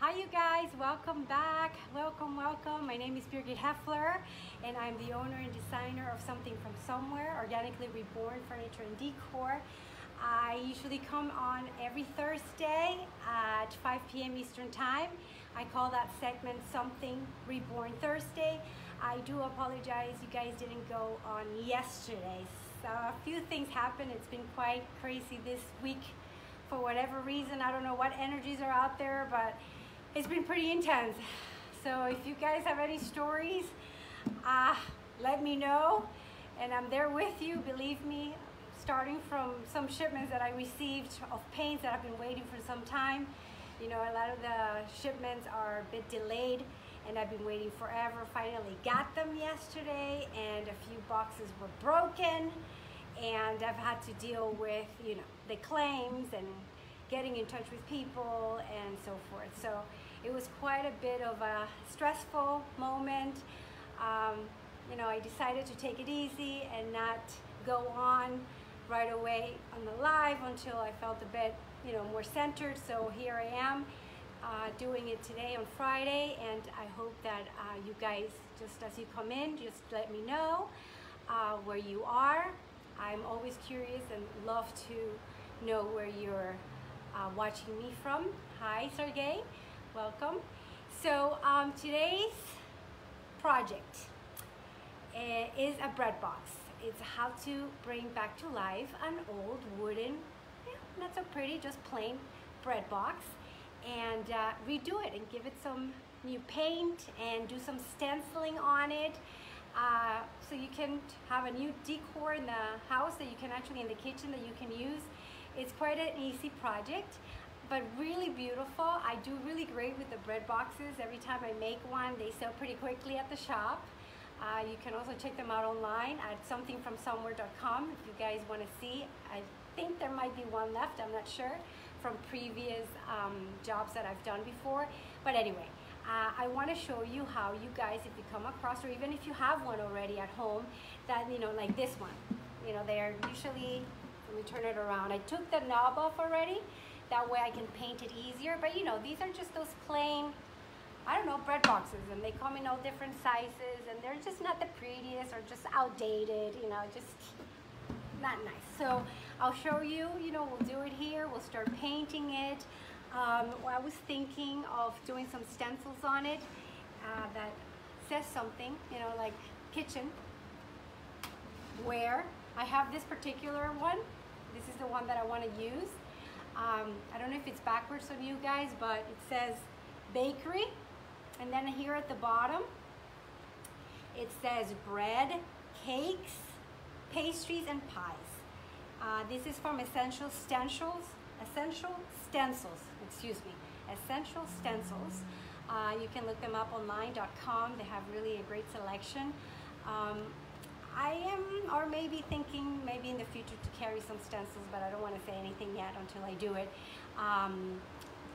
Hi you guys, welcome back. Welcome. My name is Birgit Heffler and I'm the owner and designer of Something from Somewhere, Organically Reborn Furniture and Decor. I usually come on every Thursday at 5 p.m. Eastern Time. I call that segment Something Reborn Thursday. I do apologize you guys didn't go on yesterday. So a few things happened. It's been quite crazy this week for whatever reason. I don't know what energies are out there, but it's been pretty intense. So if you guys have any stories, let me know, and I'm there with you, believe me, starting from some shipments that I received of paints that I've been waiting for some time. You know, a lot of the shipments are a bit delayed and I've been waiting forever. Finally got them yesterday and a few boxes were broken and I've had to deal with, you know, the claims and getting in touch with people and so forth. So it was quite a bit of a stressful moment. You know, I decided to take it easy and not go on right away on the live until I felt a bit, you know, more centered. So here I am doing it today on Friday, and I hope that you guys, just as you come in, just let me know where you are. I'm always curious and love to know where you're watching me from. Hi Sergey, welcome. So today's project is a bread box. It's how to bring back to life an old wooden, not so pretty, just plain bread box, and redo it and give it some new paint and do some stenciling on it. So you can have a new decor in the house that you can actually, in the kitchen, that you can use. It's quite an easy project, but really beautiful. I do really great with the bread boxes. Every time I make one, they sell pretty quickly at the shop. You can also check them out online at somethingfromsomewhere.com if you guys want to see. I think there might be one left, I'm not sure, from previous jobs that I've done before. But anyway, I want to show you how you guys, if you come across, or even if you have one already at home, that, you know, like this one, you know, they're usually, let me turn it around. I took the knob off already. That way I can paint it easier. But you know, these are just those plain, I don't know, bread boxes, and they come in all different sizes, and they're just not the prettiest or just outdated, you know, just not nice. So I'll show you, you know, we'll do it here. We'll start painting it. I was thinking of doing some stencils on it that says something, you know, like kitchen, where I have this particular one. This is the one that I want to use. I don't know if it's backwards on you guys, but it says bakery, and then here at the bottom it says bread, cakes, pastries, and pies. This is from Essential Stencils. Essential Stencils. You can look them up online.com. They have really a great selection. I am, or maybe thinking maybe in the future to carry some stencils, but I don't want to say anything yet until I do it.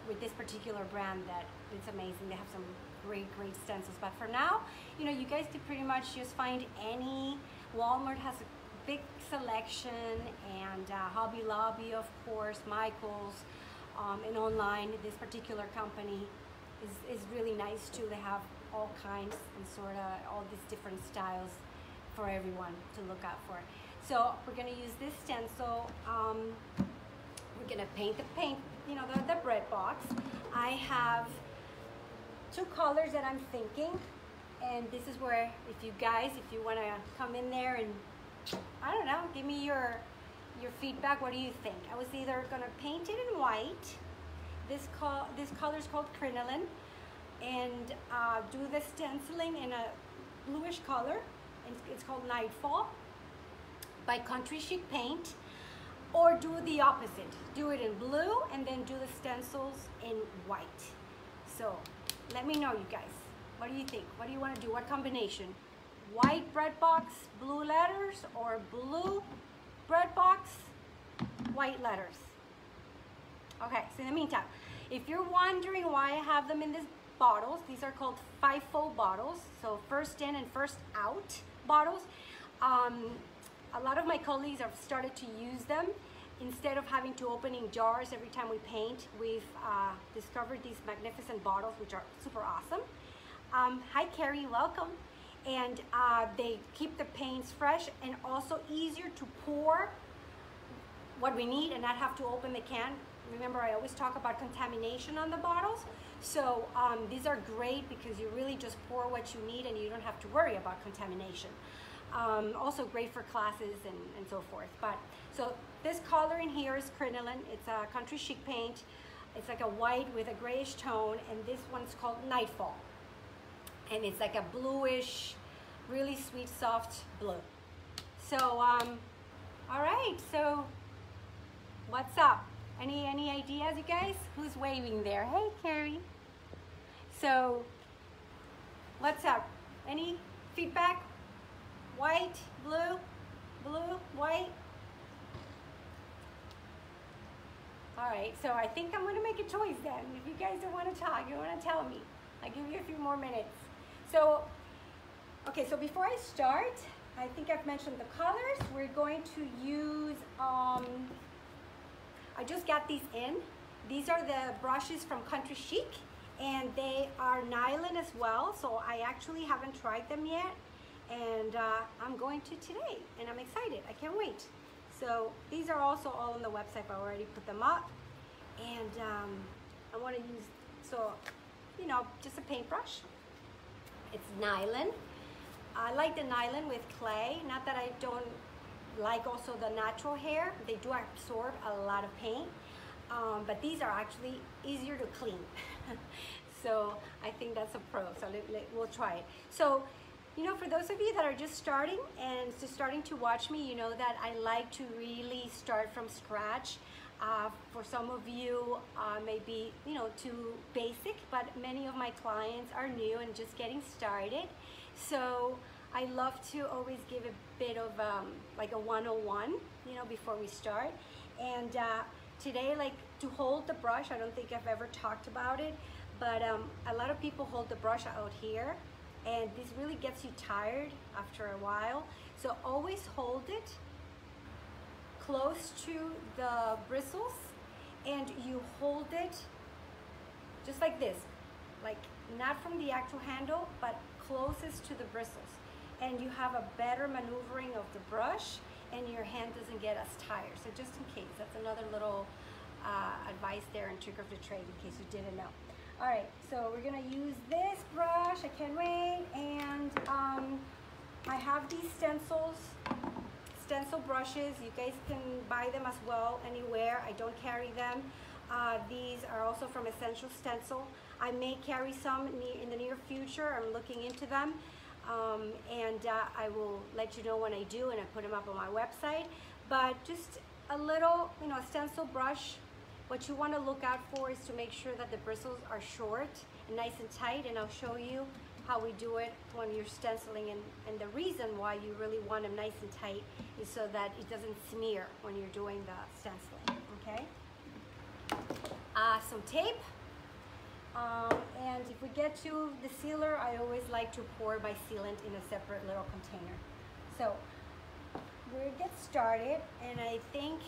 With this particular brand, that it's amazing. They have some great stencils. But for now, you know, you guys can pretty much just find any. Walmart has a big selection, and Hobby Lobby, of course, Michael's, and online. This particular company is really nice too. They have all kinds and sort of all these different styles for everyone to look out for. So we're going to use this stencil. We're going to paint you know, the bread box. I have two colors that I'm thinking, and this is where, if you guys, if you want to come in there and, I don't know, give me your feedback. What do you think? I was either going to paint it in white, this color is called crinoline, and do the stenciling in a bluish color. It's called Nightfall by Country Chic Paint, or do the opposite. Do it in blue and then do the stencils in white. So let me know, you guys. What do you think? What do you want to do? What combination? White bread box, blue letters, or blue bread box, white letters? Okay, so in the meantime, if you're wondering why I have them in these bottles, these are called FIFO bottles, so first in and first out bottles. A lot of my colleagues have started to use them, instead of having to opening jars every time we paint, we've discovered these magnificent bottles, which are super awesome. Hi Carrie, welcome. And they keep the paints fresh and also easier to pour what we need and not have to open the can. Remember, I always talk about contamination on the bottles. So these are great because you really just pour what you need and you don't have to worry about contamination. Also great for classes and so forth. But so this color in here is crinoline. It's a country chic paint. It's like a white with a grayish tone, and this one's called Nightfall. And it's like a bluish, really sweet, soft blue. So, all right, so what's up? Any ideas, you guys? Who's waving there? Hey, Carrie. So, what's up? Any feedback? White, blue, blue, white? All right, so I think I'm gonna make a choice then. If you guys don't wanna talk, you wanna tell me. I'll give you a few more minutes. So, okay, so before I start, I think I've mentioned the colors. We're going to use, I just got these in. These are the brushes from Country Chic, and they are nylon as well, so I actually haven't tried them yet, and I'm going to today, and I'm excited. I can't wait. So these are also all on the website. I already put them up, and I want to use, so, you know, just a paintbrush. It's nylon. I like the nylon with clay. Not that I don't like also the natural hair. They do absorb a lot of paint, but these are actually easier to clean. So I think that's a pro, so we'll try it. So, you know, for those of you that are just starting and just starting to watch me, you know that I like to really start from scratch. For some of you, maybe, you know, too basic, but many of my clients are new and just getting started. So I love to always give a bit of like a 101, you know, before we start. And today, like, to hold the brush, I don't think I've ever talked about it, but a lot of people hold the brush out here, and this really gets you tired after a while. So always hold it close to the bristles, and you hold it just like this, like not from the actual handle, but closest to the bristles. And you have a better maneuvering of the brush, and your hand doesn't get as tired. So just in case, that's another little advice there and trick of the trade in case you didn't know. All right, so we're gonna use this brush. I can't wait. And I have these stencil brushes. You guys can buy them as well anywhere. I don't carry them. These are also from Essential Stencil. I may carry some in the near future. I'm looking into them. And I will let you know when I do, and I put them up on my website. But just a little, you know, stencil brush. What you want to look out for is to make sure that the bristles are short and nice and tight, and I'll show you how we do it when you're stenciling. And the reason why you really want them nice and tight is so that it doesn't smear when you're doing the stenciling, okay? Some tape. And if we get to the sealer, I always like to pour my sealant in a separate little container. So we'll get started, and I think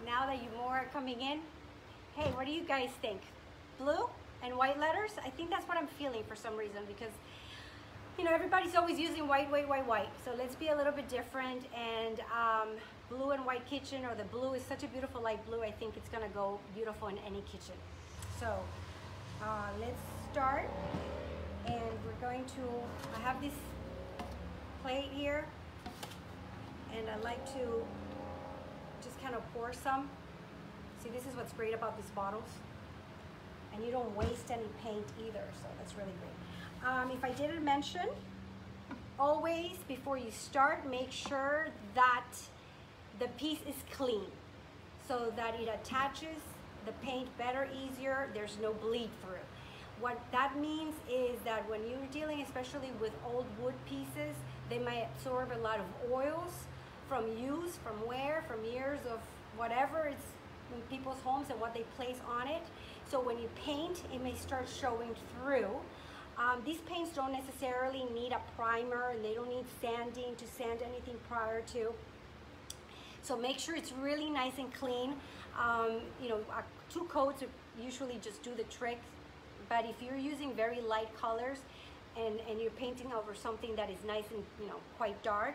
now that you more are coming in, hey, what do you guys think? Blue and white letters? I think that's what I'm feeling for some reason, because, you know, everybody's always using white, white, white, white. So let's be a little bit different, and blue and white kitchen, or the blue is such a beautiful light blue. I think it's gonna go beautiful in any kitchen. So let's start, and we're going to, I have this plate here, and I like to just kind of pour some. See, this is what's great about these bottles, and you don't waste any paint either, so that's really great. If I didn't mention, always before you start, make sure that the piece is clean so that it attaches the paint better, easier, there's no bleed through. What that means is that when you're dealing especially with old wood pieces, they might absorb a lot of oils from use, from wear, from years of whatever it's in people's homes and what they place on it. So when you paint, it may start showing through. These paints don't necessarily need a primer, and they don't need sanding to sand anything prior to. So make sure it's really nice and clean. You know, 2 coats usually just do the trick. But if you're using very light colors and you're painting over something that is nice and, you know, quite dark,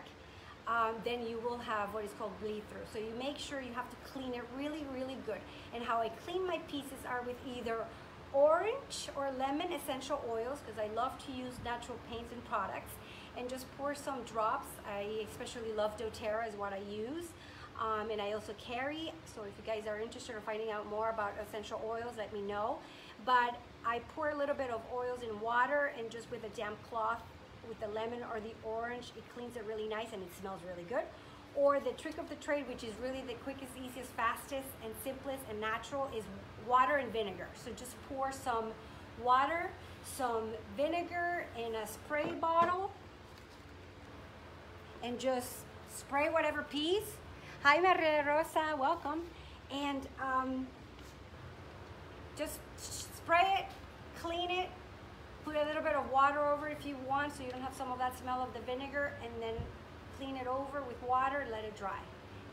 then you will have what is called bleed through. So you make sure you have to clean it really, really good. And how I clean my pieces are with either orange or lemon essential oils, because I love to use natural paints and products, and just pour some drops. I especially love doTERRA is what I use. And I also carry, so if you guys are interested in finding out more about essential oils, let me know. But I pour a little bit of oils in water, and just with a damp cloth with the lemon or the orange, it cleans it really nice and it smells really good. Or the trick of the trade, which is really the quickest, easiest, fastest, and simplest and natural, is water and vinegar. So just pour some water, some vinegar in a spray bottle, and just spray whatever piece. Hi, Maria Rosa, welcome. And just spray it, clean it, put a little bit of water over it if you want, so you don't have some of that smell of the vinegar, and then clean it over with water and let it dry.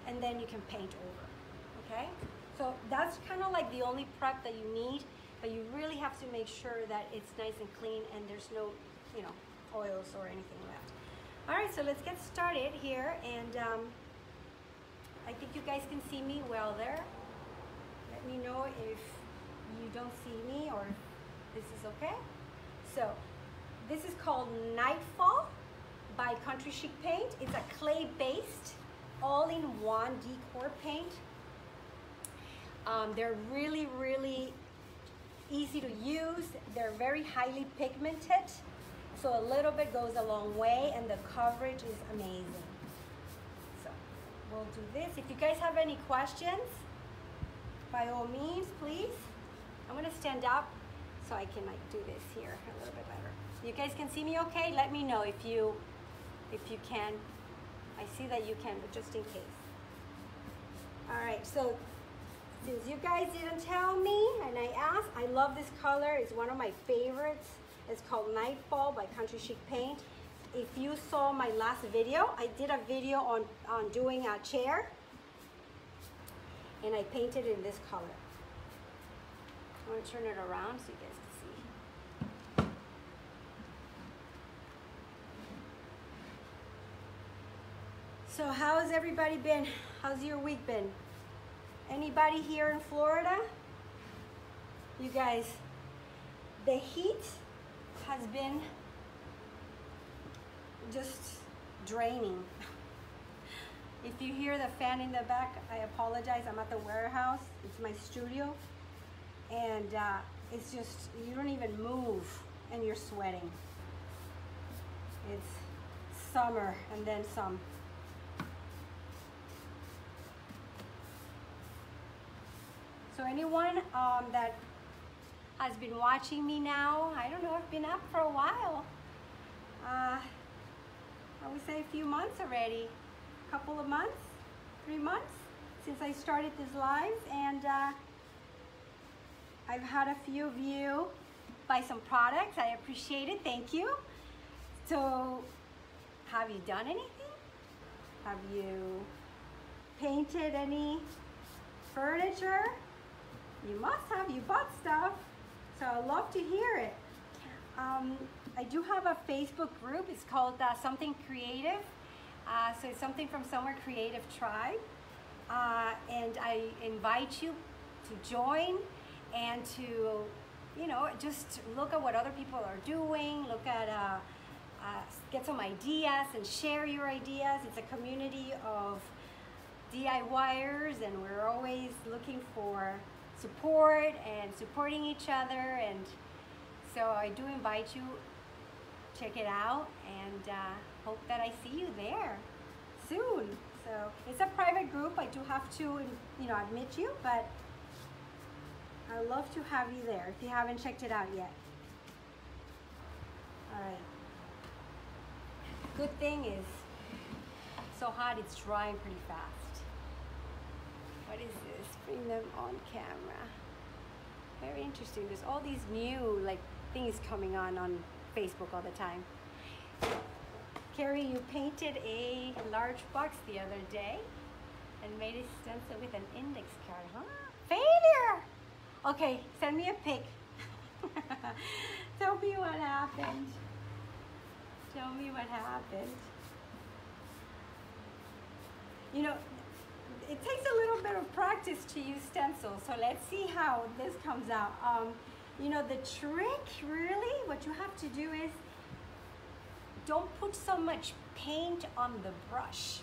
And then you can paint over, okay? So that's kind of like the only prep that you need, but you really have to make sure that it's nice and clean and there's no, you know, oils or anything left. All right, so let's get started here, and I think you guys can see me well there. Let me know if you don't see me or if this is okay. So this is called Nightfall by Country Chic Paint. It's a clay-based, all-in-one decor paint. They're really, really easy to use. They're very highly pigmented, so a little bit goes a long way, and the coverage is amazing. So we'll do this. If you guys have any questions, by all means, please. I'm gonna stand up so I can like do this here a little bit better. You guys can see me okay? Let me know if you can. I see that you can, but just in case. All right, so since you guys didn't tell me and I asked, I love this color. It's one of my favorites. It's called Nightfall by Country Chic Paint. If you saw my last video, I did a video on doing a chair, and I painted in this color. I'm gonna turn it around so you guys can see. So how's everybody been? How's your week been? Anybody here in Florida? You guys, the heat has been just draining. If you hear the fan in the back, I apologize. I'm at the warehouse. It's my studio. And it's just, you don't even move and you're sweating. It's summer and then some. So anyone that has been watching me now, I don't know, I've been up for a while. I would say a few months already. A couple of months, 3 months since I started this live, and I've had a few of you buy some products. I appreciate it, thank you. So, have you done anything? Have you painted any furniture? You must have, you bought stuff. So I'd love to hear it. I do have a Facebook group. It's called Something Creative. So it's Something from Somewhere Creative Tribe. And I invite you to join and to, you know, just look at what other people are doing, look at, get some ideas and share your ideas. It's a community of DIYers, and we're always looking for support and supporting each other. And so I do invite you, check it out, and hope that I see you there soon. So it's a private group. I do have to, you know, admit you, but I'd love to have you there if you haven't checked it out yet. All right. Good thing is, it's so hot, it's drying pretty fast. What is this? Bring them on camera. Very interesting. There's all these new like things coming on Facebook all the time. Carrie, you painted a large box the other day. and made a stencil with an index card, huh? Failure! Okay, send me a pic. Tell me what happened. Tell me what happened. You know, it takes a little bit of practice to use stencils, so let's see how this comes out. You know, the trick, really, what you have to do is don't put so much paint on the brush.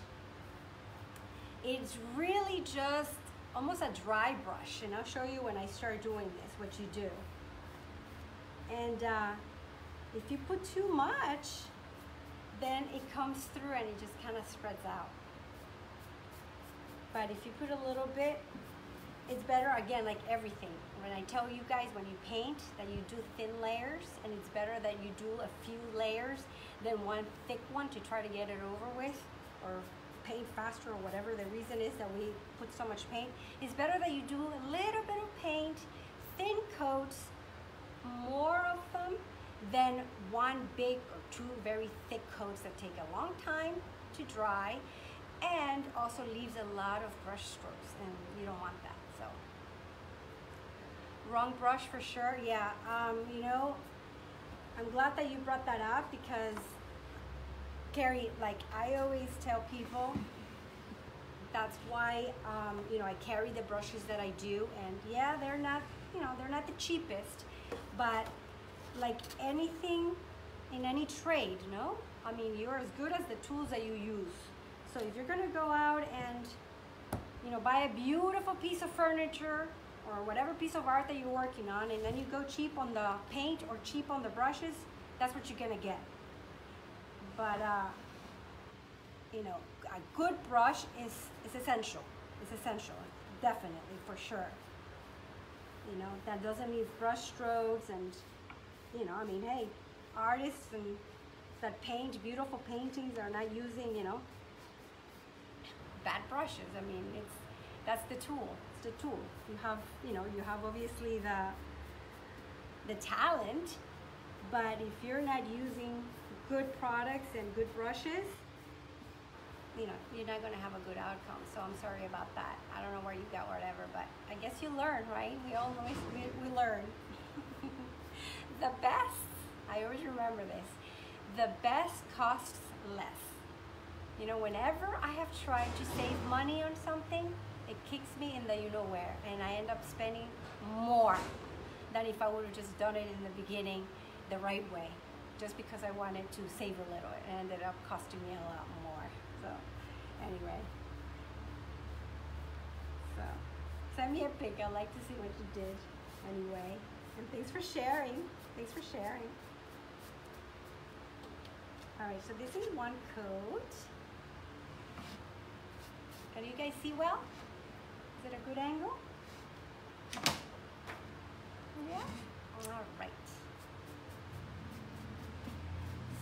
It's really just almost a dry brush, and I'll show you when I start doing this what you do. And if you put too much, then it comes through and it just kind of spreads out. But if you put a little bit, it's better, again, like everything. When I tell you guys, when you paint, that you do thin layers, and it's better that you do a few layers than one thick one to try to get it over with, or paint faster, or whatever the reason is that we put so much paint. It's better that you do a little bit of paint, thin coats, more of them, than one big or two very thick coats that take a long time to dry, and also leaves a lot of brush strokes, and you don't want that. So wrong brush for sure. Yeah, you know, I'm glad that you brought that up, because Carrie, like I always tell people, that's why you know, I carry the brushes that I do, and yeah, they're not, you know, they're not the cheapest, but like anything in any trade, you know, I mean, you're as good as the tools that you use. So if you're gonna go out and, you know, buy a beautiful piece of furniture or whatever piece of art that you're working on, and then you go cheap on the paint or cheap on the brushes, that's what you're gonna get. But you know, a good brush is essential. It's essential, definitely, for sure. You know, that doesn't mean brush strokes, and you know, I mean, hey, artists and that paint beautiful paintings are not using, you know, bad brushes. I mean, that's the tool. It's the tool. You have, you know, you have obviously the talent, but if you're not using good products and good brushes, you know, you're not going to have a good outcome. So I'm sorry about that. I don't know where you got whatever, but I guess you learn, right? We all always we learn. The best, I always remember this, the best costs less. You know, whenever I have tried to save money on something, it kicks me in the you-know-where, and I end up spending more than if I would have just done it in the beginning the right way, just because I wanted to save a little. It ended up costing me a lot more. So, anyway. So, send me a pic. I'd like to see what you did anyway. And thanks for sharing. Thanks for sharing. All right, so this is one coat. Can you guys see well? Is it a good angle? Yeah? All right.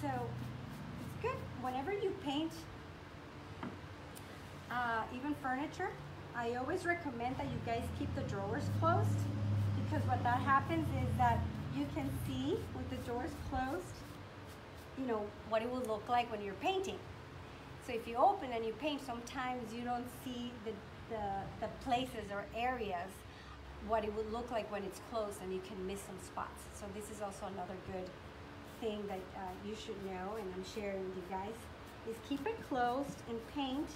So, it's good. Whenever you paint, even furniture, I always recommend that you guys keep the drawers closed, because what that happens is that you can see with the doors closed, you know, what it will look like when you're painting. So if you open and you paint, sometimes you don't see the places or areas what it would look like when it's closed, and you can miss some spots. So this is also another good thing that you should know, and I'm sharing with you guys, is keep it closed and paint.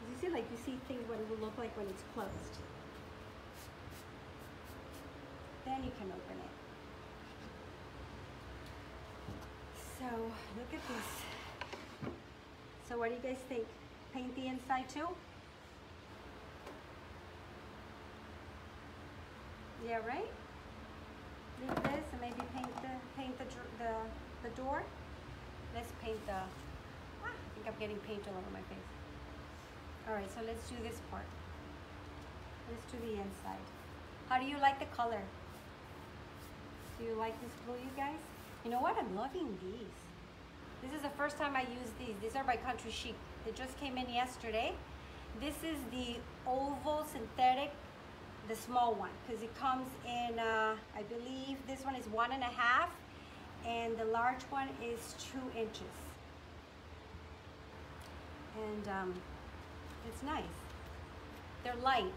You see, like you see things what it will look like when it's closed. Then you can open it. So look at this. So what do you guys think? Paint the inside too? Yeah, right? Leave this and maybe paint the door. Let's paint the, I think I'm getting paint all over my face. All right, so let's do this part. Let's do the inside. How do you like the color? Do you like this blue, you guys? You know what? I'm loving these. This is the first time I use these. These are by Chic. They just came in yesterday. This is the oval synthetic, the small one, because it comes in, I believe this one is 1.5, and the large one is 2 inches. And it's nice. they're light.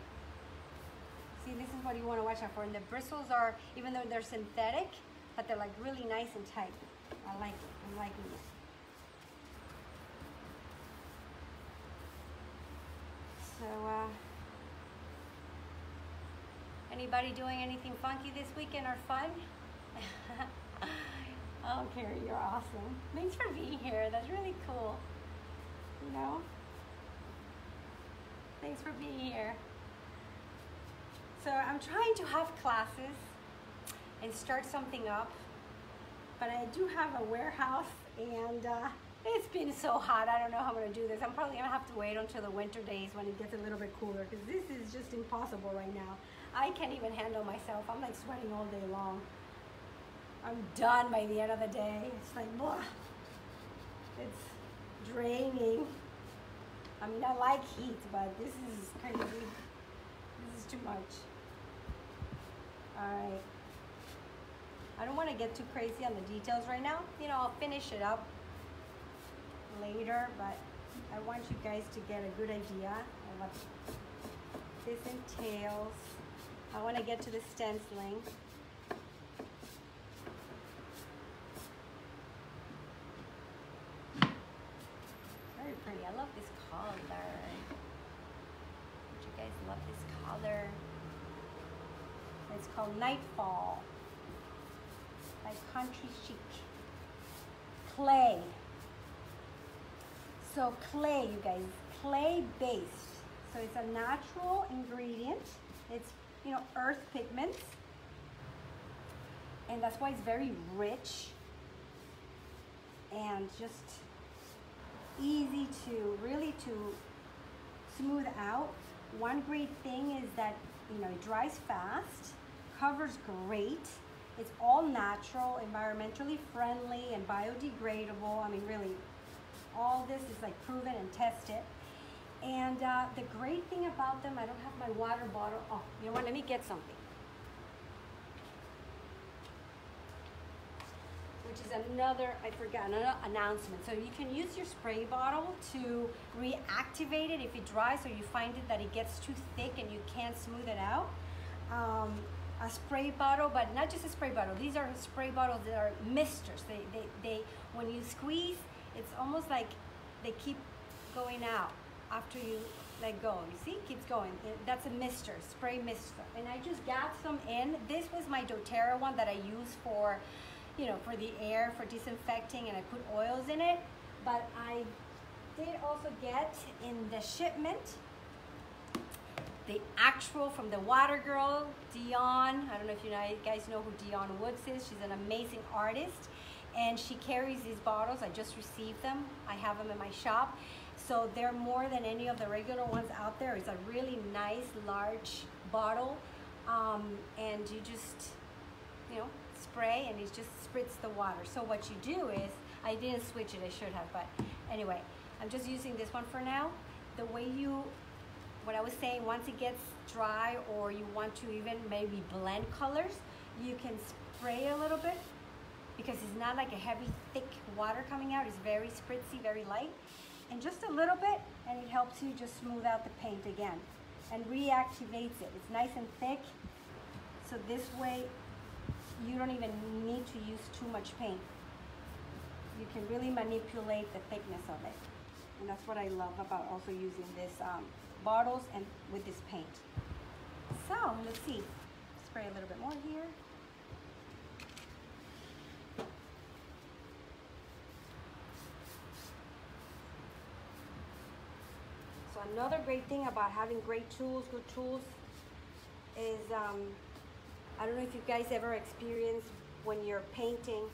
See, this is what you want to watch out for. And the bristles are, even though they're synthetic, but they're like really nice and tight. I like it. I'm liking it. So, anybody doing anything funky this weekend or fun? Oh, Carrie, you're awesome. Thanks for being here. That's really cool. You know? Thanks for being here. So I'm trying to have classes and start something up, but I do have a warehouse, and it's been so hot. I don't know how I'm going to do this. I'm probably going to have to wait until the winter days when it gets a little bit cooler, because this is just impossible right now. I can't even handle myself. I'm like sweating all day long. I'm done by the end of the day. It's like, blah. It's draining. I mean, I like heat, but this is crazy. This is too much. All right. I don't want to get too crazy on the details right now. You know, I'll finish it up later, but I want you guys to get a good idea of what this entails. I want to get to the stenciling. Very pretty. I love this color. Don't you guys love this color? It's called Nightfall by Country Chic. Clay. So clay, you guys, clay based. So it's a natural ingredient. It's, you know, earth pigments. And that's why it's very rich and just easy to really to smooth out. One great thing is that, you know, it dries fast, covers great. It's all natural, environmentally friendly, and biodegradable. I mean, really, all this is like proven and tested. And the great thing about them, I don't have my water bottle. Oh, you know what? Let me get something. Which is another, I forgot, another announcement. So you can use your spray bottle to reactivate it if it dries, or you find it that it gets too thick and you can't smooth it out. A spray bottle, but not just a spray bottle. These are spray bottles that are misters. They when you squeeze, it's almost like they keep going out after you let go. You see, it keeps going. That's a mister, spray mister. And I just got some in. This was my doTERRA one that I use for, you know, for the air, for disinfecting, and I put oils in it. But I did also get in the shipment the actual from the Water Girl, Dion. I don't know if you guys know who Dion Woods is. She's an amazing artist, and she carries these bottles. I just received them. I have them in my shop. So they're more than any of the regular ones out there. It's a really nice, large bottle, and you just, you know, spray, and it just spritz the water. So what you do is, I didn't switch it, I should have, but anyway, I'm just using this one for now. The way you, what I was saying, once it gets dry, or you want to even maybe blend colors, you can spray a little bit, because it's not like a heavy, thick water coming out. It's very spritzy, very light, and just a little bit, and it helps you just smooth out the paint again, and reactivates it. It's nice and thick, so this way you don't even need to use too much paint. You can really manipulate the thickness of it, and that's what I love about also using this bottles and with this paint. So let's see, spray a little bit more here. So another great thing about having great tools, good tools, is I don't know if you guys ever experienced when you're painting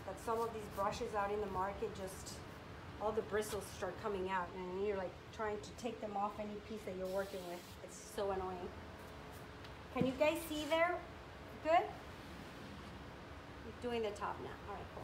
that some of these brushes out in the market, just all the bristles start coming out, and you're like trying to take them off any piece that you're working with. It's so annoying. Can you guys see there? Good? Doing the top now. All right, cool.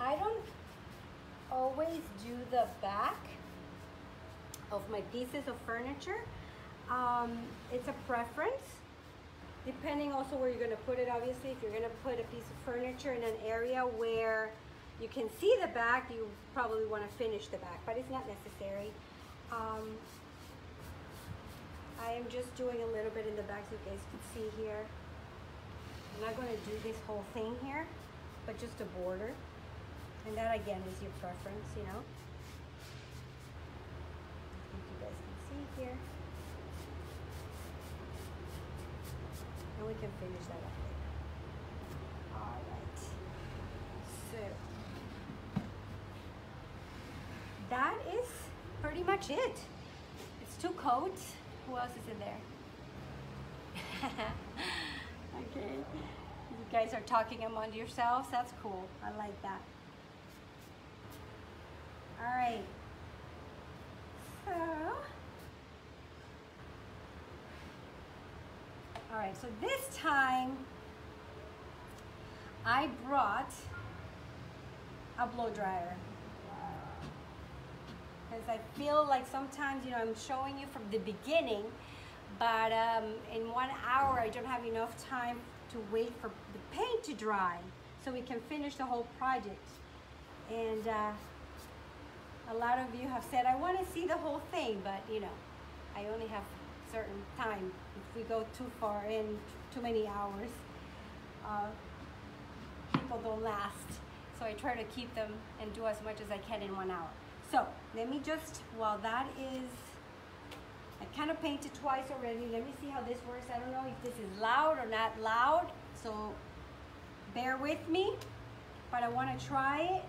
I don't always do the back of my pieces of furniture. It's a preference, depending also where you're going to put it. Obviously, if you're going to put a piece of furniture in an area where you can see the back, you probably want to finish the back, but it's not necessary. I am just doing a little bit in the back so you guys can see here. I'm not going to do this whole thing here, but just a border. And that again is your preference, you know. I think you guys can see here. And we can finish that up later. All right. So that is pretty much it. It's 2 coats. Who else is in there? Okay. You guys are talking among yourselves. That's cool. I like that. All right. So this time I brought a blow dryer. Because I feel like sometimes, you know, I'm showing you from the beginning, but in 1 hour I don't have enough time to wait for the paint to dry so we can finish the whole project. And a lot of you have said, I want to see the whole thing, but you know, I only have certain time. If we go too far in, too many hours, people don't last. So I try to keep them and do as much as I can in 1 hour. So let me just, while that is, I kind of painted twice already. Let me see how this works. I don't know if this is loud or not loud, so bear with me. But I want to try it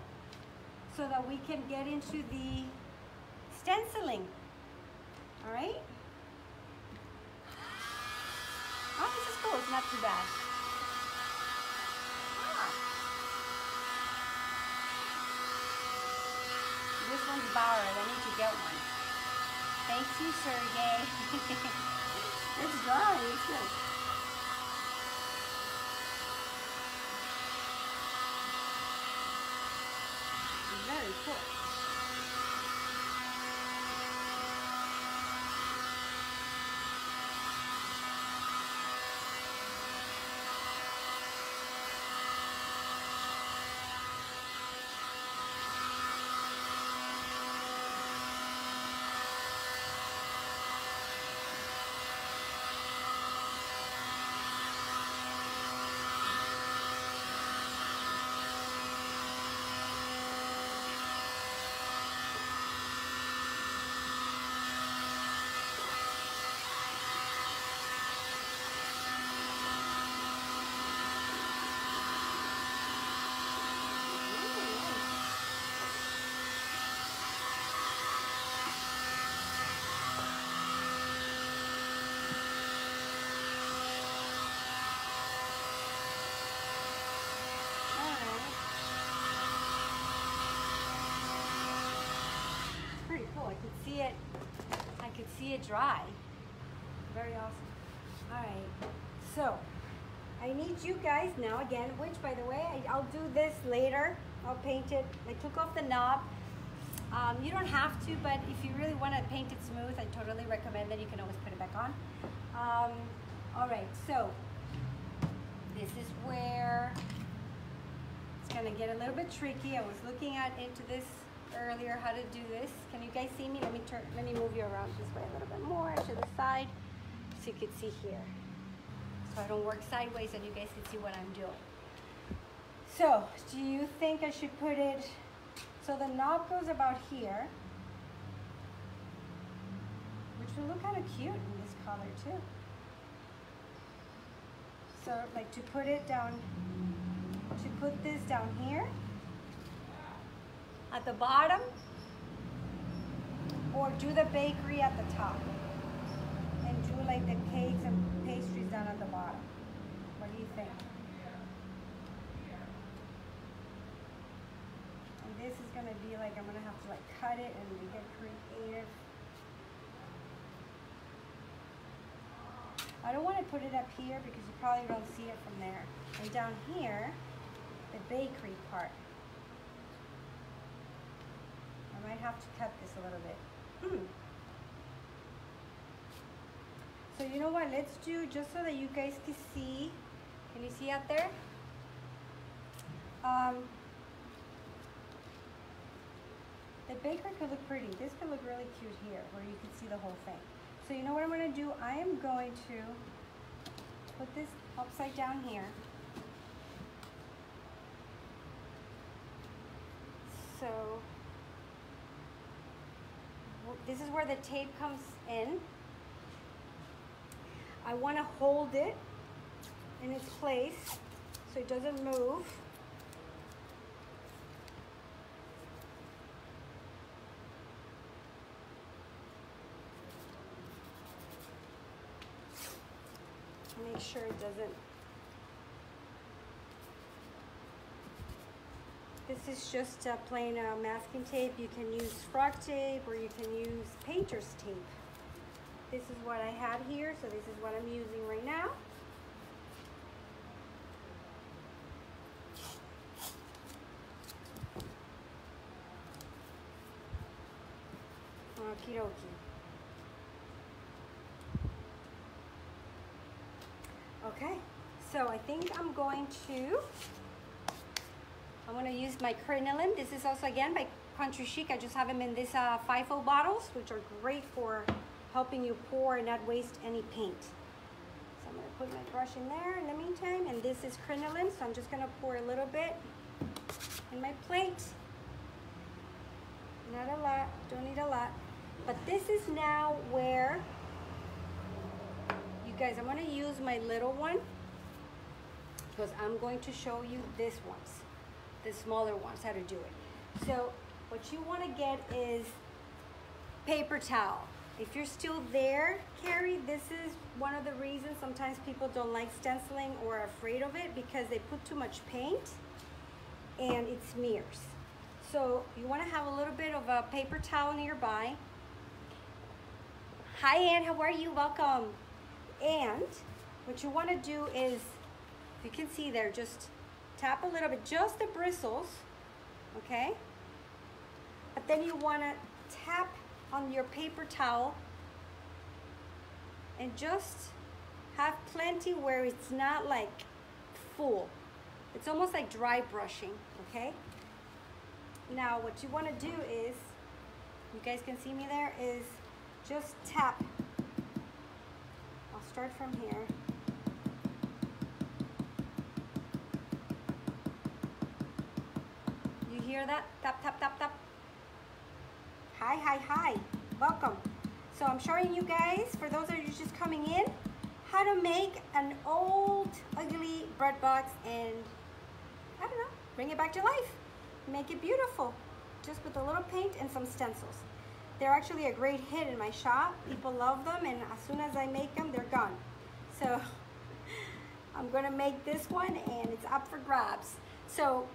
so that we can get into the stenciling. All right? Oh, this is cool. It's not too bad. This one's borrowed. I need to get one. Thank you, Sergey. It's dry. It's good. Very cool. I could see it dry. Very awesome. All right, so I need you guys now again, which by the way, I'll do this later. I'll paint it. I took off the knob. You don't have to, but if you really want to paint it smooth, I totally recommend that you can always put it back on. All right, so this is where it's gonna get a little bit tricky. I was looking into this earlier, how to do this. Can you guys see me? Let me move you around this way a little bit more to the side so you can see here. So I don't work sideways and you guys can see what I'm doing. So, do you think I should put it, so the knob goes about here, which will look kind of cute in this color too. So like to put it down, to put this down here at the bottom, or do the bakery at the top and do like the cakes and pastries down at the bottom. What do you think? And this is gonna be like, I'm gonna have to like cut it and get creative. I don't want to put it up here because you probably don't see it from there. And down here, the bakery part. might have to cut this a little bit. So you know what, let's do, just so that you guys can see. Can you see out there? The baker could look pretty. This could look really cute here, where you can see the whole thing. So you know what I'm going to do? I am going to put this upside down here. So this is where the tape comes in. I want to hold it in its place so it doesn't move. Make sure it doesn't. This is just plain masking tape. You can use frog tape or you can use painter's tape. This is what I have here, so this is what I'm using right now. Okie dokie. Okay, so I think I'm going to use my crinoline. This is also again by Country Chic. I just have them in this FIFO bottles, which are great for helping you pour and not waste any paint. So I'm going to put my brush in there in the meantime, and this is crinoline, so I'm just going to pour a little bit in my plate. Not a lot, don't need a lot. But this is now where, you guys, I'm going to use my little one because I'm going to show you this ones, the smaller ones, how to do it. So what you want to get is paper towel. If you're still there, Carrie, this is one of the reasons sometimes people don't like stenciling or are afraid of it, because they put too much paint and it smears. So you want to have a little bit of a paper towel nearby. Hi Ann, how are you? Welcome. And what you want to do is, if you can see there, just tap a little bit, just the bristles, okay? But then you want to tap on your paper towel and just have plenty where it's not like full. It's almost like dry brushing, okay? Now what you want to do is, you guys can see me there, is just tap. I'll start from here. You hear that? Tap, tap, tap, tap. Hi, hi, hi. Welcome. So I'm showing you guys, for those of you just coming in, how to make an old, ugly bread box and, I don't know, bring it back to life. Make it beautiful, just with a little paint and some stencils. They're actually a great hit in my shop. People love them, and as soon as I make them, they're gone. So I'm gonna make this one, and it's up for grabs. So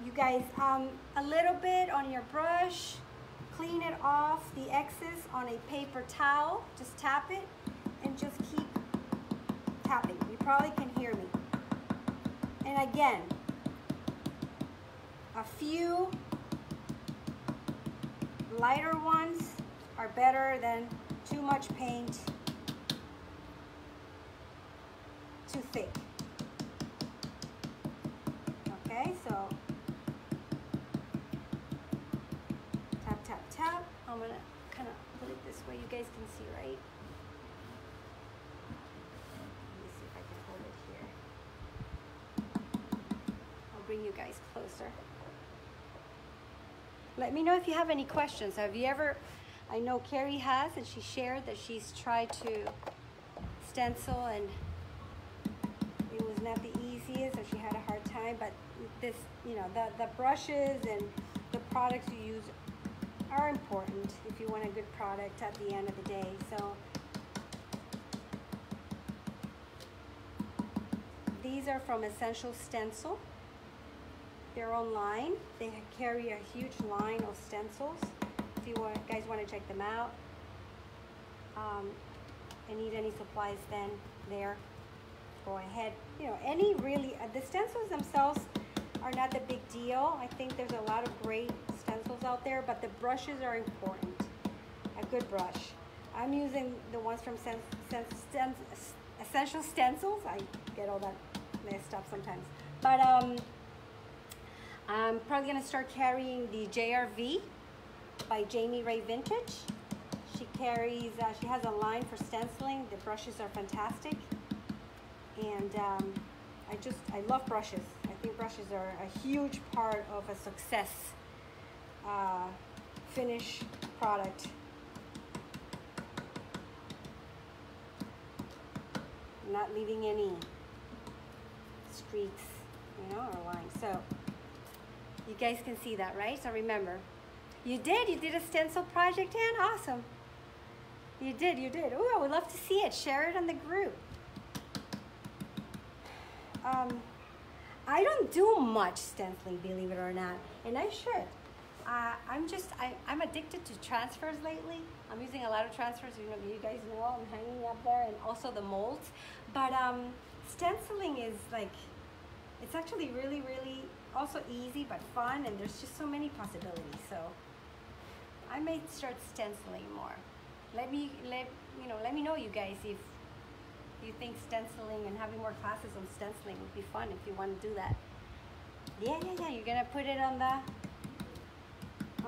you guys, a little bit on your brush, clean it off, the excess on a paper towel. Just tap it, and just keep tapping. You probably can hear me. And again, a few lighter ones are better than too much paint, too thick. Okay, so tap, tap, tap. I'm gonna kind of put it this way, you guys can see, right? Let me see if I can hold it here. I'll bring you guys closer. Let me know if you have any questions. Have you ever, I know Carrie has, and she shared that she's tried to stencil and it was not the easiest, or she had a hard time, but this, you know, the brushes and the products you use are important if you want a good product at the end of the day. So these are from Essential Stencil. They're online. They carry a huge line of stencils. If you guys want to check them out, and need any supplies, then there, go ahead. You know, any really, the stencils themselves are not the big deal. I think there's a lot of great stencils stencils out there, but the brushes are important. A good brush. I'm using the ones from Essential Stencils. I get all that messed up sometimes. But I'm probably gonna start carrying the JRV by Jamie Ray Vintage. She carries, she has a line for stenciling. The brushes are fantastic. And I love brushes. I think brushes are a huge part of a success finish product. Not leaving any streaks, you know, or lines. So you guys can see that, right? So remember, you did a stencil project, Ann? Awesome. You did. Oh, I would love to see it. Share it on the group. I don't do much stenciling, believe it or not, and I should. I'm addicted to transfers lately. I'm using a lot of transfers, you guys know, I'm hanging up there, and also the molds. But stenciling is like, it's actually really, really also easy but fun, and there's just so many possibilities. So I may start stenciling more. Let me know, you guys, if you think stenciling and having more classes on stenciling would be fun, if you want to do that. Yeah, you're gonna put it on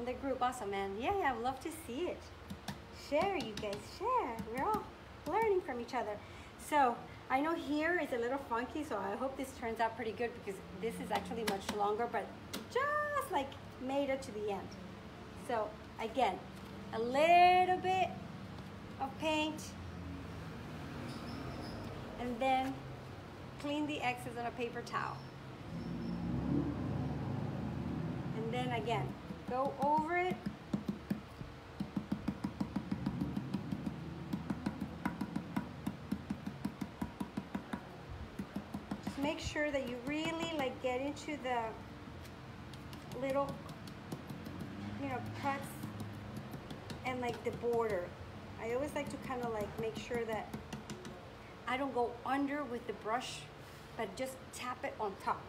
the group. Awesome, man. Yeah, I'd love to see it. Share, you guys, share. We're all learning from each other. So I know here is a little funky, so I hope this turns out pretty good, because this is actually much longer, but just like made it to the end. So again, a little bit of paint, and then clean the excess on a paper towel. And then again, go over it. Just make sure that you really like get into the little, cuts and like the border. I always like to kind of like make sure that I don't go under with the brush, but just tap it on top.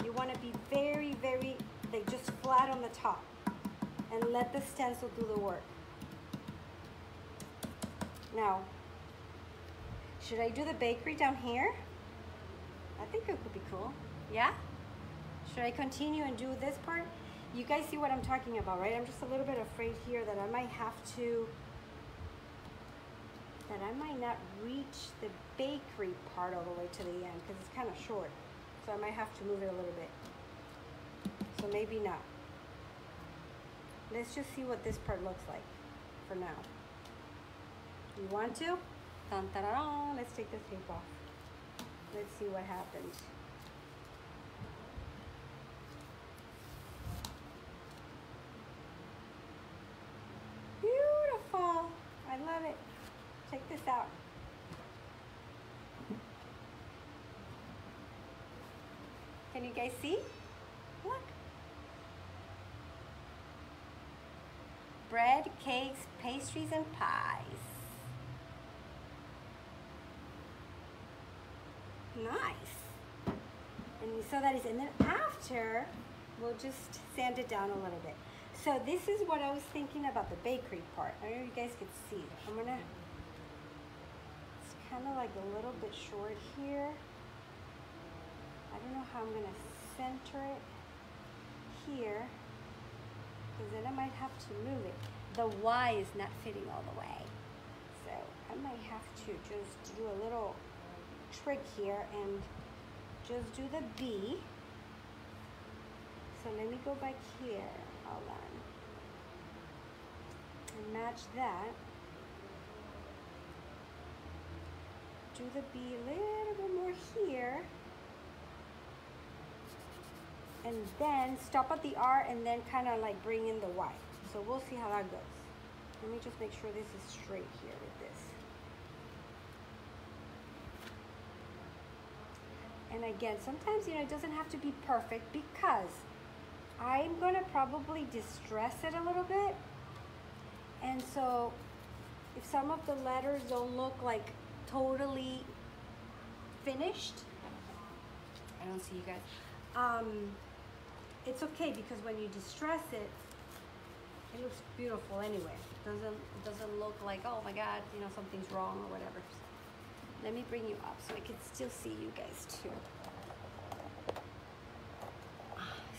You want to be very, very, like just flat on the top, and let the stencil do the work. Now, should I do the bakery down here? I think it could be cool. Yeah? Should I continue and do this part? You guys see what I'm talking about, right? I'm just a little bit afraid here that I might have to, that I might not reach the bakery part all the way to the end, because it's kind of short. So I might have to move it a little bit. So maybe not. Let's just see what this part looks like for now. You want to? Dun, dun, dun, dun. Let's take the tape off. Let's see what happens. Beautiful. I love it. Check this out. Can you guys see? Look. Bread, cakes, pastries, and pies. Nice. And you saw that is, and then after, we'll just sand it down a little bit. So this is what I was thinking about the bakery part. I don't know if you guys could see. I'm gonna, it's kind of like a little bit short here. I don't know how I'm gonna center it here, because then I might have to move it. The Y is not fitting all the way. So I might have to just do a little trick here and just do the B. So let me go back here. Hold on. And match that. Do the B a little bit more here. And then stop at the R and then kind of like bring in the Y. So we'll see how that goes. Let me just make sure this is straight here with this. And again, sometimes, it doesn't have to be perfect, because I'm gonna probably distress it a little bit. And so if some of the letters don't look like totally finished, I don't see you guys. It's okay, because when you distress it, It looks beautiful anyway. It doesn't look like, oh my God, you know, something's wrong or whatever. So let me bring you up so I can still see you guys too.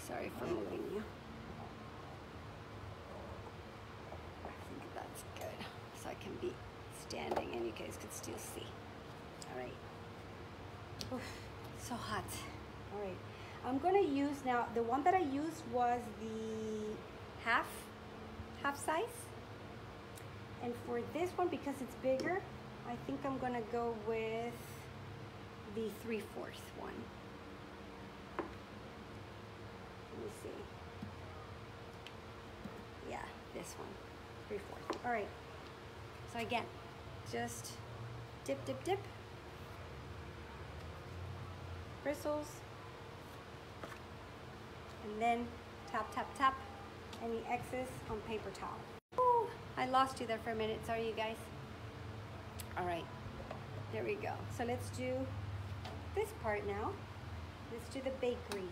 Sorry for moving you. I think that's good. So I can be standing and you guys can still see. All right. Oof, so hot. All right. I'm gonna use now, the one that I used was the half size. And for this one, because it's bigger, I think I'm gonna go with the 3/4 one. Let me see. Yeah, this one, 3/4. All right. So again, just dip, dip, dip. Bristles. And then tap, tap, tap. Any excess on paper towel. Ooh, I lost you there for a minute. Sorry, you guys. All right. There we go. So let's do this part now. Let's do the bakery.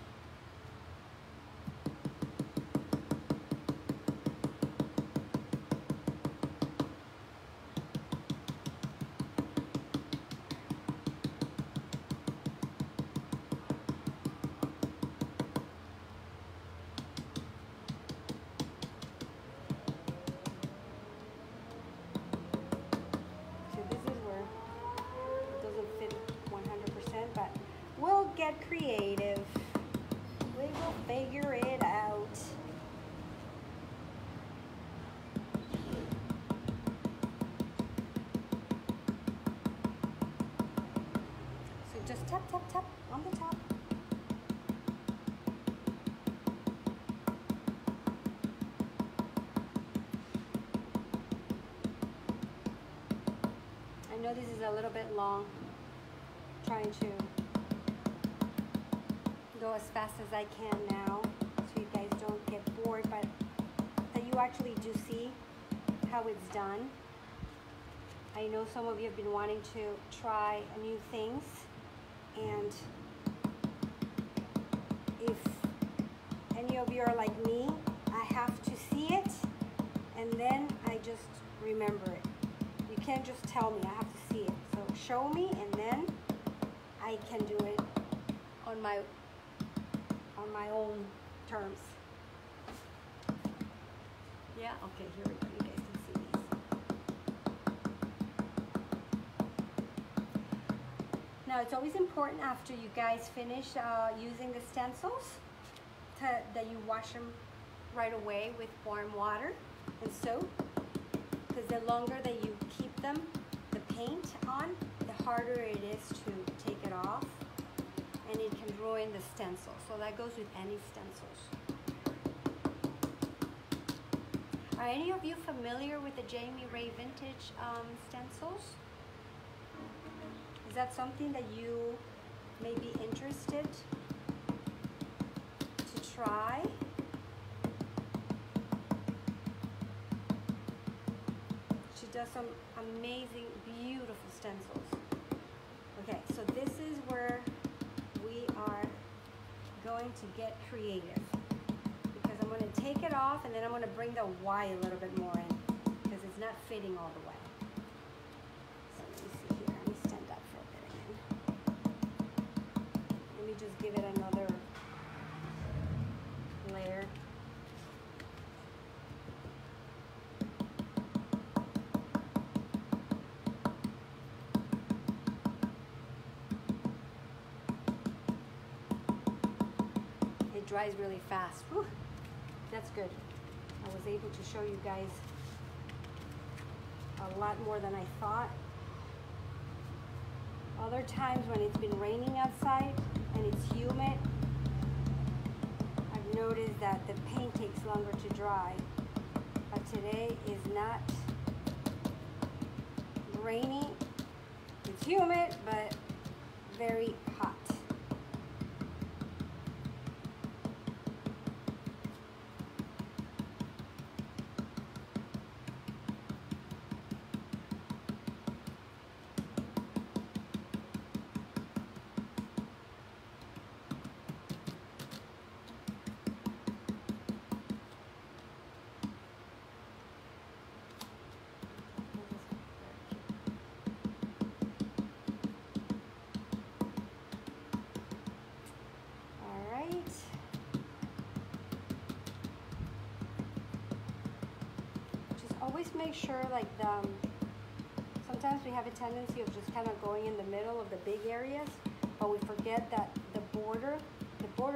But we'll get creative. We will figure it out. So just tap, tap, tap on the top. I know this is a little bit long. Trying to go as fast as I can now so you guys don't get bored, but that you actually do see how it's done. I know some of you have been wanting to try new things, and if any of you are like me, I have to see it and then I just remember it. You can't just tell me, I have to see it. So show me and then I can do it on my own terms. Yeah, okay, here we go. You guys can see these. Now, it's always important after you guys finish using the stencils that you wash them right away with warm water and soap, because the longer that you keep them, the paint on, the harder it is to take it off, and it can ruin the stencil. So that goes with any stencils. Are any of you familiar with the Jamie Ray Vintage stencils? Is that something that you may be interested to try? She does some amazing, beautiful stencils. Okay, so this is where we are going to get creative, because I'm going to take it off and then I'm going to bring the Y a little bit more in, because it's not fitting all the way. So let me see here. Let me stand up for a bit again. Let me just give it another layer. Dries really fast. Whew. That's good. I was able to show you guys a lot more than I thought. Other times when it's been raining outside and it's humid, I've noticed that the paint takes longer to dry. But today is not rainy. It's humid, but very hot. make sure like sometimes we have a tendency of just kind of going in the middle of the big areas, but we forget that the border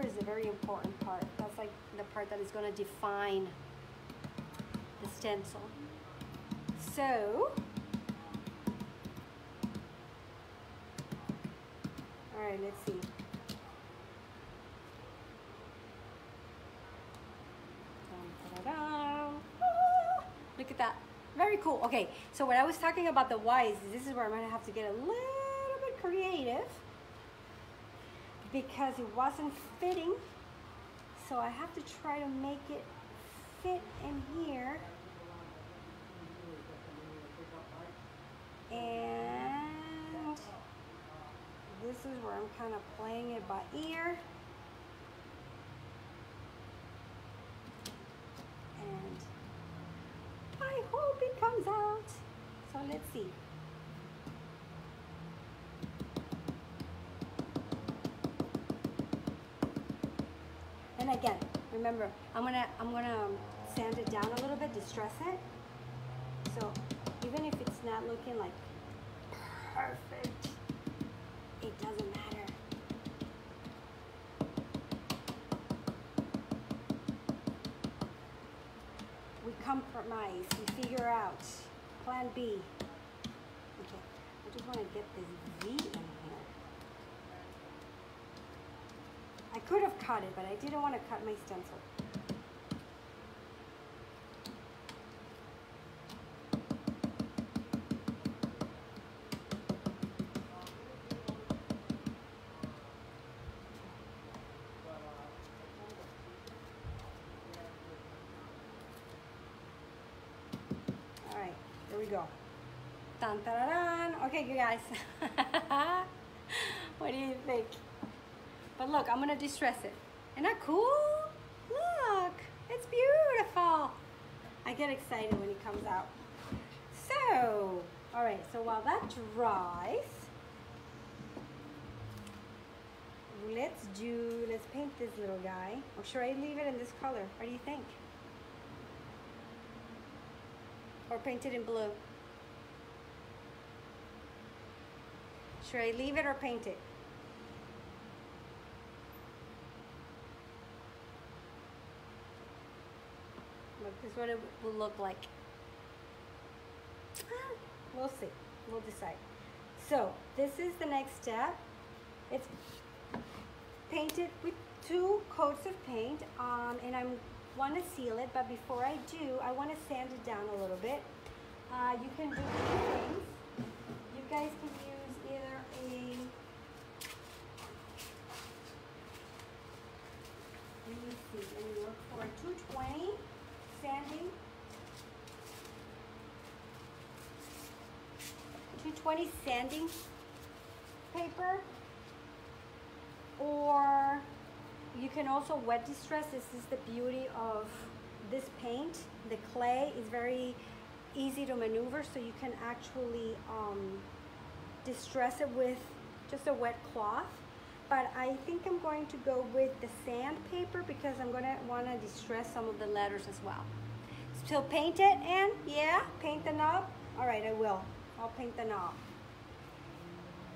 is a very important part. That's like the part that is going to define the stencil. So, all right, let's see. Look at that. Very cool. Okay, so when I was talking about the Y's, this is where I'm going to have to get a little bit creative because it wasn't fitting. So I have to try to make it fit in here. And this is where I'm kind of playing it by ear. And I hope it comes out. So let's see. And again, remember, I'm gonna sand it down a little bit, distress it. So even if it's not looking like perfect, it doesn't matter. We compromise, we figure out plan B. Okay, I just want to get this V in here. I could have cut it, but I didn't want to cut my stencil. Here we go. Dun, dun, dun, dun. Okay, you guys. What do you think? But look, I'm gonna distress it. Isn't that cool? Look, it's beautiful. I get excited when it comes out. So, all right, so while that dries, let's paint this little guy. Or should I leave it in this color? What do you think? Or paint it in blue? Should I leave it or paint it? Look, this is what it will look like. We'll see. We'll decide. So this is the next step. It's painted with 2 coats of paint, and I want to seal it, but before I do, I want to sand it down a little bit. You can do 2 things. You guys can use either let me see, let me look for a 220 sanding. 220 sanding paper, or you can also wet distress. This is the beauty of this paint. The clay is very easy to maneuver, so you can actually distress it with just a wet cloth. But I think I'm going to go with the sandpaper because I'm going to want to distress some of the letters as well. So paint it, and yeah, paint the knob. All right, I will. I'll paint the knob.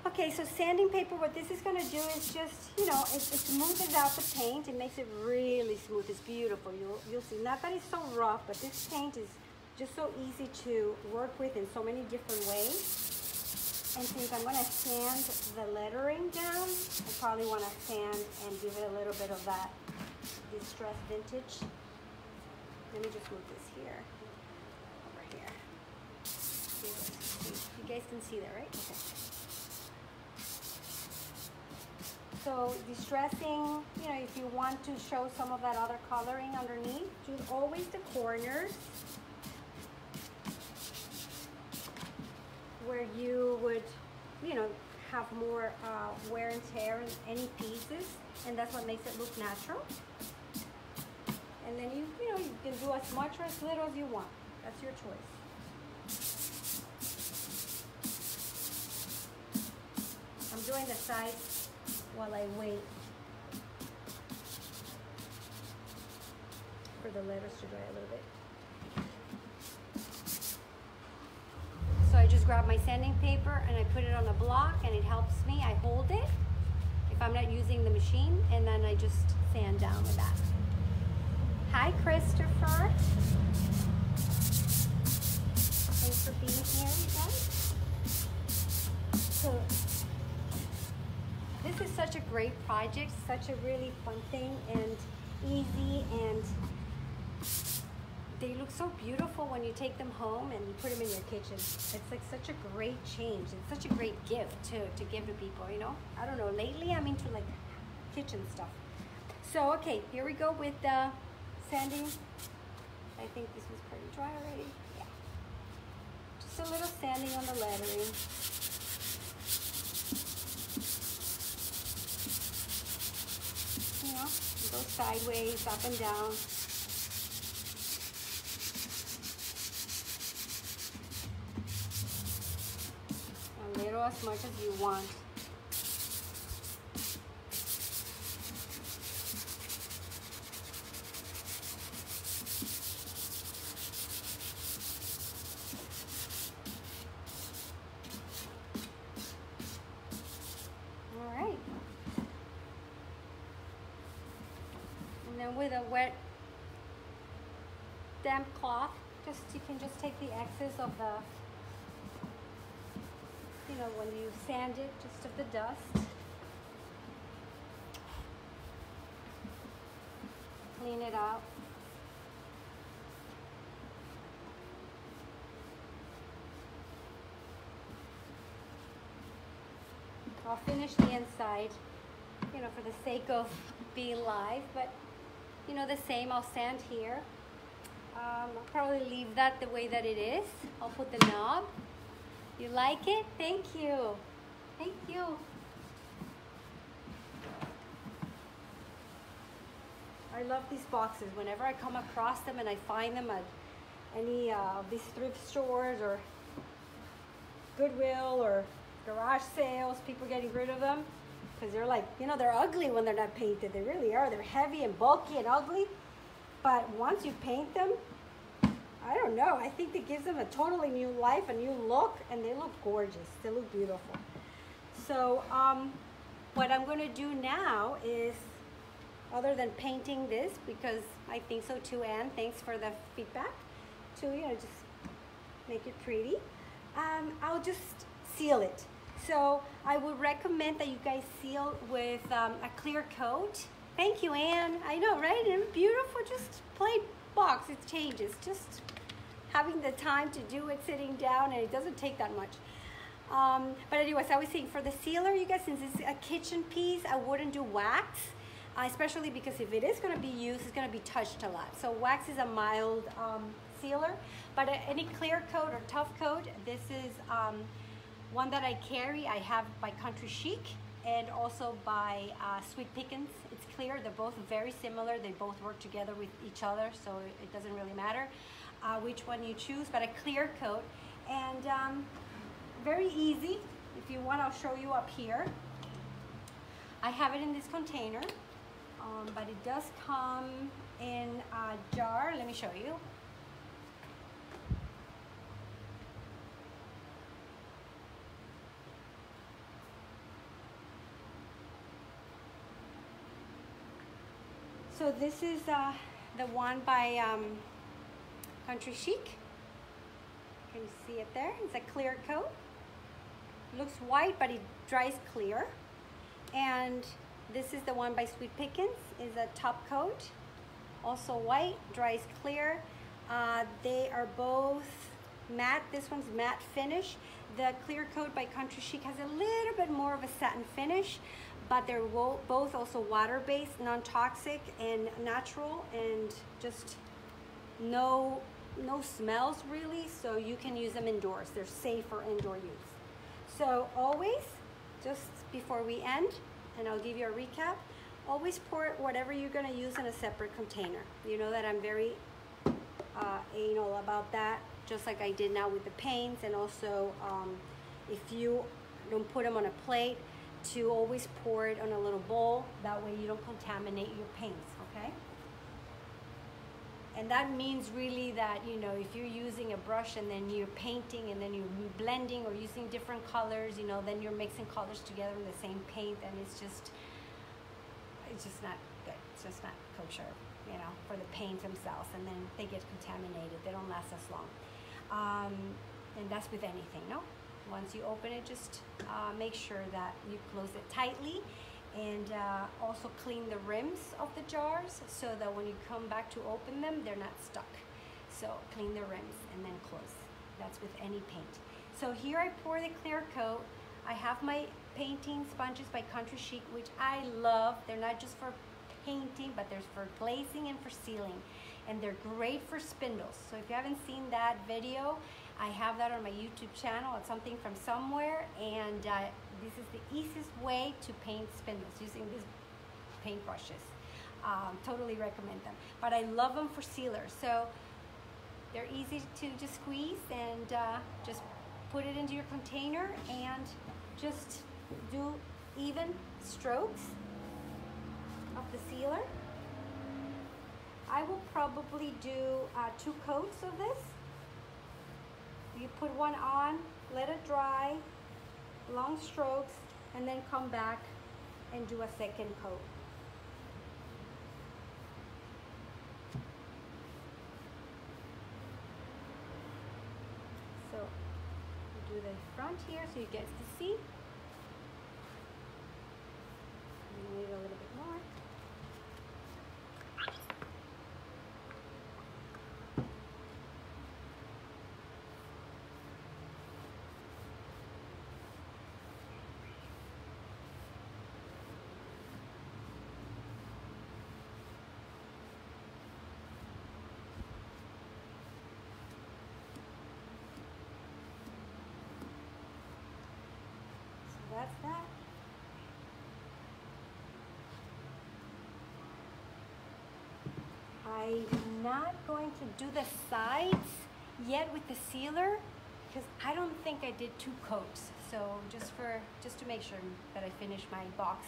Okay, so sanding paper, what this is going to do is just, you know, it smoothes out the paint. It makes it really smooth. It's beautiful. You'll see. Not that it's so rough, but this paint is just so easy to work with in so many different ways. And since I'm going to sand the lettering down, I probably want to sand and give it a little bit of that distressed vintage. Let me just move this here, over here. You guys can see that, right? Okay. So distressing, you know, if you want to show some of that other coloring underneath, do always the corners where you would, you know, have more wear and tear in any pieces, and that's what makes it look natural. And then you know, you can do as much or as little as you want. That's your choice. I'm doing the sides while I wait for the letters to dry a little bit. just grab my sanding paper and I put it on a block, and it helps me. I hold it if I'm not using the machine, and then I just sand down with that. Hi, Christopher. Thanks for being here, you guys. So this is such a great project, such a really fun thing, and easy, and they look so beautiful when you take them home and you put them in your kitchen. It's like such a great change. It's such a great gift to give to people, you know? I don't know, lately I'm into like kitchen stuff. So, okay, here we go with the sanding. I think this was pretty dry already. Yeah. Just a little sanding on the lettering. You know, go sideways, up and down. A little, as much as you want. All right. And then with a wet, damp cloth, you can just take the excess of the, you know, when you sand it, just of the dust. Clean it out. I'll finish the inside, you know, for the sake of being live, but you know, the same, I'll sand here. I'll probably leave that the way that it is. I'll put the knob. You like it? Thank you. Thank you. I love these boxes. Whenever I come across them and I find them at any of these thrift stores or Goodwill or garage sales, people getting rid of them because they're like, you know, they're ugly when they're not painted. They really are. They're heavy and bulky and ugly. But once you paint them, I don't know, I think it gives them a totally new life, a new look, and they look gorgeous. They look beautiful. So what I'm going to do now is, other than painting this, because I think so too, Anne, thanks for the feedback, to, you know, just make it pretty, I'll just seal it. So I would recommend that you guys seal with a clear coat. Thank you, Anne. I know, right? And beautiful, just plain box. It changes. Just having the time to do it sitting down, and it doesn't take that much. But anyways, I was saying for the sealer, you guys, since it's a kitchen piece, I wouldn't do wax, especially because if it is going to be used, it's going to be touched a lot. So wax is a mild sealer, but any clear coat or tough coat, this is one that I carry. I have by Country Chic and also by Sweet Pickens. It's clear. They're both very similar. They both work together with each other, so it doesn't really matter which one you choose, but a clear coat. And very easy. If you want, I'll show you up here. I have it in this container, but it does come in a jar. Let me show you. So this is the one by Country Chic. Can you see it there? It's a clear coat. It looks white, but it dries clear. And this is the one by Sweet Pickens. Is a top coat, also white, dries clear. They are both matte. This one's matte finish. The clear coat by Country Chic has a little bit more of a satin finish, but they're both also water-based, non-toxic, and natural, and just no smells really, so you can use them indoors. They're safe for indoor use. So always, just before we end, and I'll give you a recap, always pour whatever you're going to use in a separate container. You know that I'm very anal about that, just like I did now with the paints, and also if you don't put them on a plate, to always pour it on a little bowl. That way you don't contaminate your paints, okay? And that means really that, you know, if you're using a brush and then you're painting and then you're blending or using different colors, you know, then you're mixing colors together in the same paint, and it's just not good. It's just not kosher, you know, for the paints themselves, and then they get contaminated. They don't last as long. And that's with anything, no? Once you open it, just make sure that you close it tightly, and also clean the rims of the jars so that when you come back to open them, they're not stuck. So clean the rims and then close. That's with any paint. So here I pour the clear coat. I have my painting sponges by Country Chic, which I love. They're not just for painting, but they're for glazing and for sealing. And they're great for spindles. So if you haven't seen that video, I have that on my YouTube channel. It's something from somewhere, and this is the easiest way to paint spindles using these paint brushes. Totally recommend them. But I love them for sealers. So they're easy to just squeeze and just put it into your container and just do even strokes of the sealer. I will probably do 2 coats of this. You put one on, let it dry, long strokes, and then come back and do a second coat. So you do the front here so you get to see. You need a little bit more. That's that. I'm not going to do the sides yet with the sealer because I don't think I did 2 coats. So just to make sure that I finish my box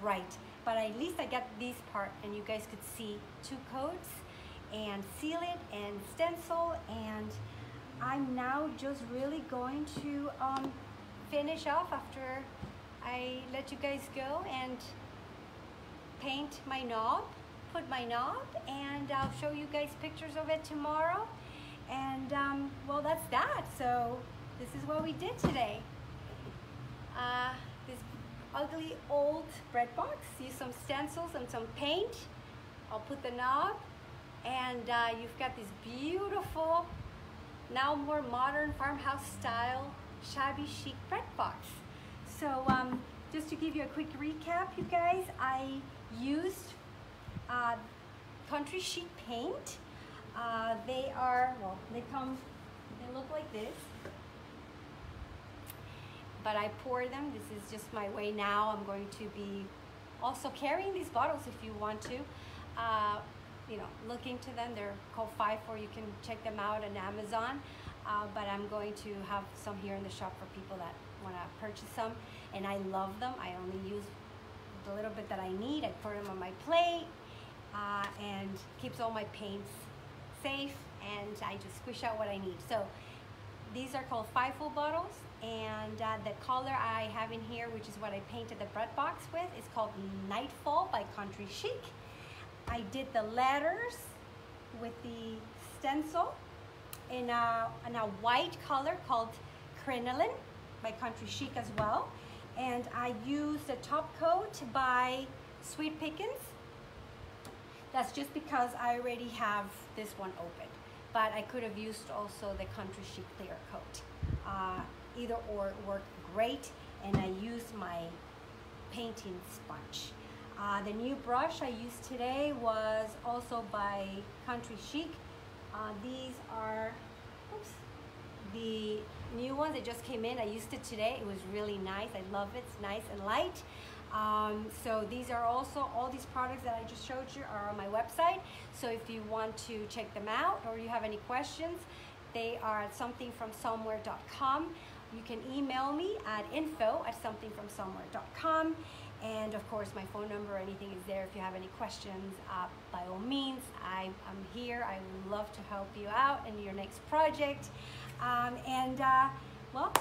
right. But at least I got this part, and you guys could see 2 coats and seal it and stencil. And I'm now just really going to finish off after I let you guys go and paint my knob, put my knob, and I'll show you guys pictures of it tomorrow. And well, that's that. So this is what we did today. This ugly old bread box, use some stencils and some paint. I'll put the knob, and you've got this beautiful, now more modern farmhouse style shabby chic bread box. So just to give you a quick recap, you guys, I used Country Chic paint. They are, well, they look like this, but I pour them. This is just my way now. I'm going to be also carrying these bottles if you want to. You know, look into them. They're called 5-4. You can check them out on Amazon. But I'm going to have some here in the shop for people that want to purchase some, and I love them. I only use the little bit that I need. I pour them on my plate, and keeps all my paints safe, and I just squish out what I need. So these are called 5-4 bottles, and the color I have in here, which is what I painted the bread box with, is called Nightfall by Country Chic. I did the letters with the stencil in a white color called Crinoline by Country Chic as well. And I used a top coat by Sweet Pickins. That's just because I already have this one open. But I could have used also the Country Chic clear coat. Either or worked great, and I used my painting sponge. The new brush I used today was also by Country Chic. These are, oops, the new ones that just came in. I used it today. It was really nice. I love it. It's nice and light. So these are also, all these products that I just showed you are on my website. So if you want to check them out or you have any questions, they are at somethingfromsomewhere.com. You can email me at info@somethingfromsomewhere.com. And of course, my phone number or anything is there if you have any questions. By all means, I'm here. I would love to help you out in your next project. Well,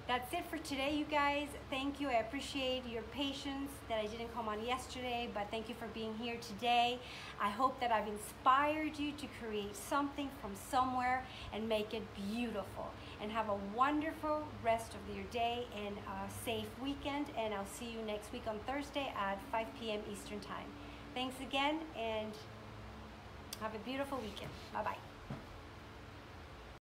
that's it for today, you guys. Thank you. I appreciate your patience that I didn't come on yesterday, but thank you for being here today. I hope that I've inspired you to create something from somewhere and make it beautiful. And have a wonderful rest of your day and a safe weekend. And I'll see you next week on Thursday at 5 p.m. Eastern Time. Thanks again, and have a beautiful weekend. Bye-bye.